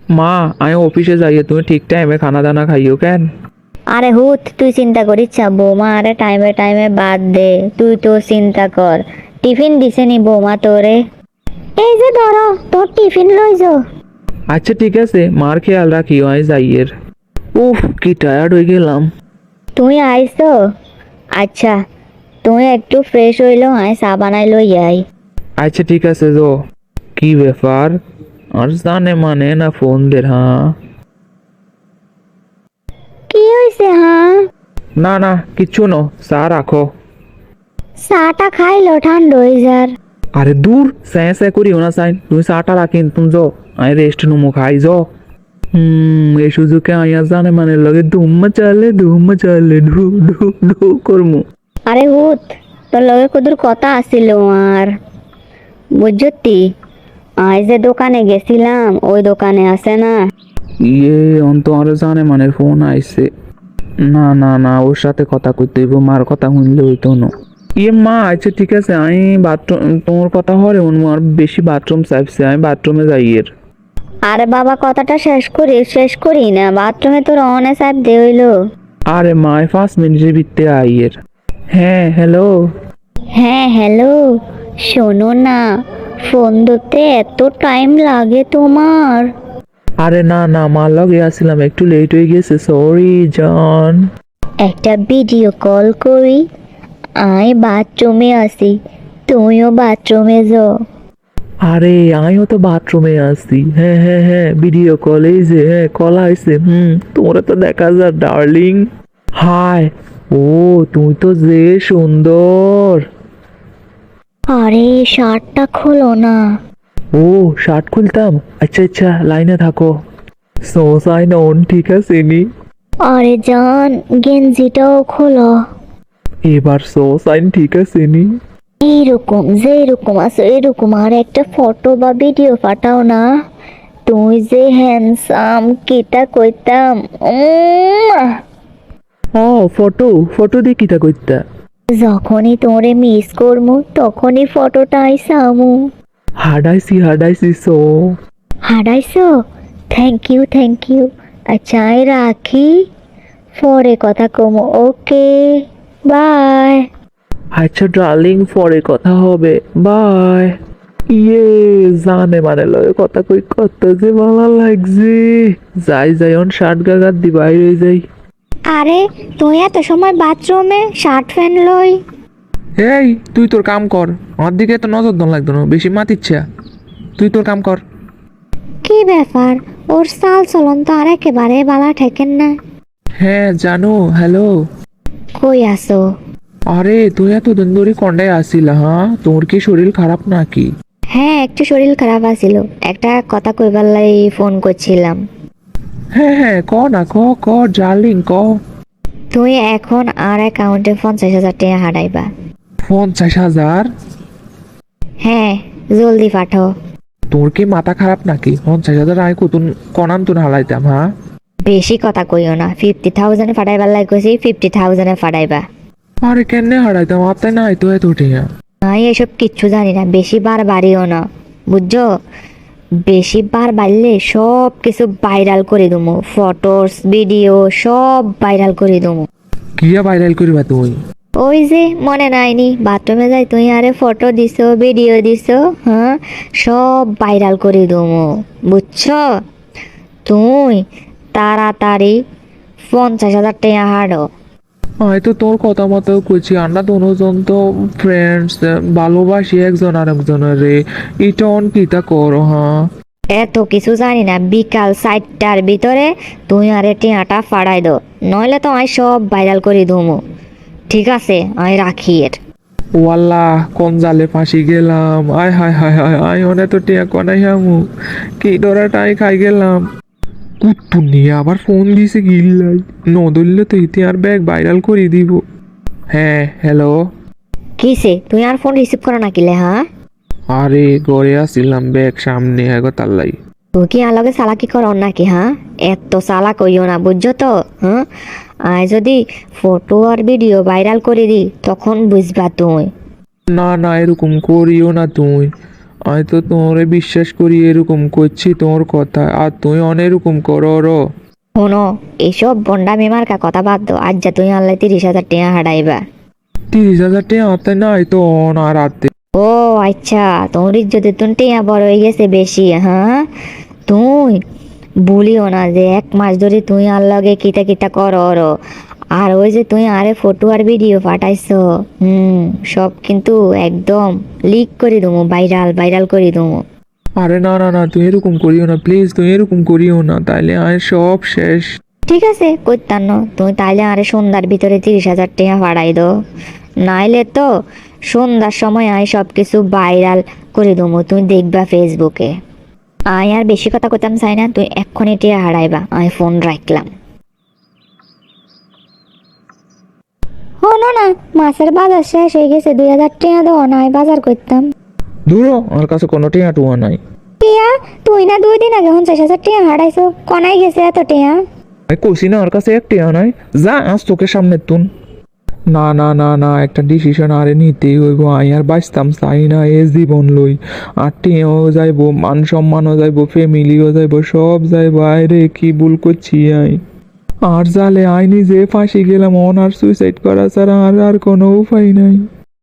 মা আমি অফিসে যাইয়ে তুমি ঠিক টাইমে খানা দানা খাইও কেন? আরে হুত, তুই চিন্তা করিস বৌমা আরে টাইমে টাইমে বাদ দে, তুই তো চিন্তা কর। টিফিন দিছে নি বৌমা তোরে? এই যে ধরো তোর টিফিন লই যাও। আচ্ছা ঠিক আছে, মার খেয়াল রাখিও আমি যাইয়ের। উফ কি টায়ার্ড হয়ে গেলাম। তুই আইসো? আচ্ছা, তুই একটু ফ্রেশ হইলো, আয় চা বানাই লই আই। আচ্ছা ঠিক আছে যো। কি ব্যাপার, আর জানে মানে না ফোন দের? হ্যাঁ কি হইছে হ্যাঁ? না না কিচ্ছু ন, চা রাখো। চাটা খাইলো ঠান্ডা হয়ে যার। আরে দূর স্যাঁ স্যাঁ করিও না সাইন, তুমি চাটা রাখিন তুমি যাও, আমি রেস্ট নুমো খাই যাও। এই সুযোগে আইয়া জানে মানে লগে ধুম চালে ঢু ঢু ঢু করমু। আরে হুত, তোর লগে কদুর কথা আসিল আর, বুঝতি? আজ যে দোকানে গেছিলাম ওই দোকানে আছে না। ইয়ে অন্ত আরো জানে মানে ফোন আইছে। না না না, ওর সাথে কথা কইতে হইব, মার কথা শুনলে হইতো না। ইয়ে মা আচ্ছা ঠিক আছে, আমি বাথরুম তোমার কথা হরে আর বেশি বাথরুম চাইছে, আমি বাথরুমে যাই এর। আরে বাবা, কথাটা শেষ করি না, বাথরুমে তোর অনে সাহেব দে হইলো। আরে মা 5 মিনিটের ভিতরে আই এর। হ্যাঁ হ্যালো। হ্যাঁ হ্যালো, শোনো না, ফোন ধরতে এত টাইম লাগে তোমার? আরে না না, মার লগে আসছিলাম, একটু লেট হয়ে গেছে, সরি জান। একটা ভিডিও কল করি, আয় বাথরুমে আসি, তুইও বাথরুমে যাও। আরে আমিও তো বাথরুমে আসছি, হ্যাঁ হ্যাঁ হ্যাঁ ভিডিও কলে যে হ্যাঁ কল আইছে, তোমরা তো দেখা যা ডার্লিং। হাই, ও তুই তো যে সুন্দর। আরে শার্টটা খোলো না। ও শার্ট খুলতাম, আচ্ছা আচ্ছা লাইনে থাকো। সো সাইন অন ঠিক আছে নি? আরে জান, গেঞ্জিটাও খোলো। এবার সো সাইন ঠিক আছে নি? এইরকম যেরকম আছো এরকম আর একটা ফটো বা ভিডিও পাঠাও না। তুই যে হ্যান্ডসাম কিতা কইতাম। ও ফটো ফটো দিয়ে কিটা কইতা? যখনই তোরে মিস করমু তখনই ফটোটাই সামু। হাডাইছি সো। হারাইছো? Thank you. আচ্ছা আই রাখি, পরে কথা কমু। ওকে, বাই। আচ্ছা ডার্লিং পরে কথা হবে, বাই। ইয়ে জানে মানে লগে কথা কই কত যে ভালো লাগছে। যাই যাই অন শার্ট গাগার দি বাইরে যাই। আরে তুই এত সময় বাথরুমে শার্ট ফ্যান লই? এই তুই তোর কাম কর, আমার দিকে তো নজর দন লাগতো না, বেশি মাতিচ্ছা। তুই তোর কাম কর। কি ব্যাপার, ওর চাল চলন তো আর একেবারে বালা ঠেকেন না। হ্যাঁ জানো, হ্যালো। কই আসো? আরে তুই এতদিন ধরে কন্ডায় আসিল, হ্যাঁ তোর কি শরীর খারাপ নাকি? হ্যাঁ, একটু শরীর খারাপ আছিল, একটা কথা কইবার লাই ফোন করছিলাম। হ্যাঁ হ্যাঁ ক না, ক ডার্লিং ক। তুই এখন আর অ্যাকাউন্টে 50,000 টাকা হারাইবা। 50,000? হ্যাঁ, জলদি পাঠাও। তোর কি মাথা খারাপ নাকি? 50,000 আয় কতুন কনান তুন হালাইতাম, হ্যাঁ? বেশি কথা কইও না, 50,000 ফাটাইবার লাই কইছি, 50,000 ফাটাইবা। আরে কেনে হারাইতাম, আপনার নাই তো এত টিয়া। আমি এসব কিচ্ছু জানি না, বেশি বার বাড়িও না, বুঝছো? বেশি বার বাড়লে সব কিছু ভাইরাল করে দেবো, ফটোস ভিডিও সব ভাইরাল করে দেবো। কিয়া ভাইরাল করিবা তুই? ওই যে মনে নাইনি বাথরুমে যাই তুই আরে ফটো দিছো ভিডিও দিছো, হ্যাঁ সব ভাইরাল করে দেবো, বুঝছো? তুই তাড়াতাড়ি 50,000 টাকা হারো। আমি তো তোর কথা মতো কইছি, আমরা দুজন তো ফ্রেন্ডস, ভালোবাসি একজন আর একজনের রে। এটা অন কিতা করো, হ্যাঁ? এত কিছু জানি না, বিকাল 4টার ভিতরে তুই আরে টিয়াটা ফাড়াই দো, নইলে তো আমি সব ভাইরাল করে দেবো। ঠিক আছে, আমি রাখি এর। ওয়াল্লাহ কোন জালে ফাঁসি গেলাম, আয় হায় হায় হায় আয় অনে তো টিয়া কনাই হামু, কি ডরাটাই খাই গেলাম। কুত্তু নিয়ে আবার ফোন দিছে গিল্লাই, ন ধরলে তো ইতি আর ব্যাগ ভাইরাল করে দিব। হ্যাঁ হ্যালো। কিসে তুই আর ফোন রিসিভ করো না কিলে হ্যাঁ? আরে ঘরে আসছিলাম, ব্যাগ সামনে হ্যাগো তাল্লাই। তুই কি আলোকে চালাকি করো নাকি হ্যাঁ? এত চালাক কইও না, বুঝছো তো? হ্যাঁ, আর যদি ফটো আর ভিডিও ভাইরাল করে দি তখন বুঝবা তুই। না না এরকম করিও না তুই, আমি তো তোরে বিশ্বাস করি এরকম করছি তোর কথা, আর তুই অনেরকম করো। শোনো, এইসব বন্ডামি মার্কা কথা বাদ দাও, আজ যা তুই আনলাই 30,000 টাকা হারাইবা। 30,000 টাকা হাতে নাই তো না রাতে। ও আচ্ছা, তোর ইজ্জতে তুই টিয়া বড় হয়ে গেছে বেশি, হ্যাঁ? তুই বলিও না যে 1 মাস ধরে তুই আর লগে কিতা কিতা করো, আর ওই যে তুই আরে ফটো আর ভিডিও পাঠাইছো, সব কিন্তু একদম লিক করে দেবো, ভাইরাল ভাইরাল করে দেবো। আরে না না না, তুই এরকম করিও না প্লিজ, তুই এরকম করিও না, তাইলে আর সব শেষ। ঠিক আছে করতাম না, তুই তাইলে আরে সন্ধ্যার ভিতরে 30,000 টাকা পাঠাই দো, নাইলে তো সন্ধ্যার সময় আয় সব কিছু ভাইরাল করে দেবো, তুই দেখবা ফেসবুকে। আয় আর বেশি কথা কইতাম চাই না, তুই এক্ষুনি টিয়া হারাইবা, আমি ফোন রাখলাম। হলো না, মাছের বাজার শেষ হয়ে গেছে, 2,000 টাকা দাও না, আমি বাজার করতাম। দূর হ, আমার কাছে কোনো টিয়া টুয়া নাই। টিয়া, তুই না 2 দিন আগে 50,000 টাকা হারাইছো, কনাই গেছে এত টিয়া? আমি কইছি না আমার কাছে এক টিয়া নাই, যা আজ তোকে সামনে তুন। না না না না, একটা ডিসিশন আরে নিতেই হইব, আই আর বাঁচতাম চাই না এ জীবন লই। আর টিয়াও যাইব, মান সম্মানও যাইব, ফ্যামিলিও যাইব, সব যাইব, আরে কি ভুল করছি আই। আর জালে আই নিজে ফাঁসি গেলাম, অন আর সুইসাইড করা ছাড়া আর আর কোনো উপায় নাই।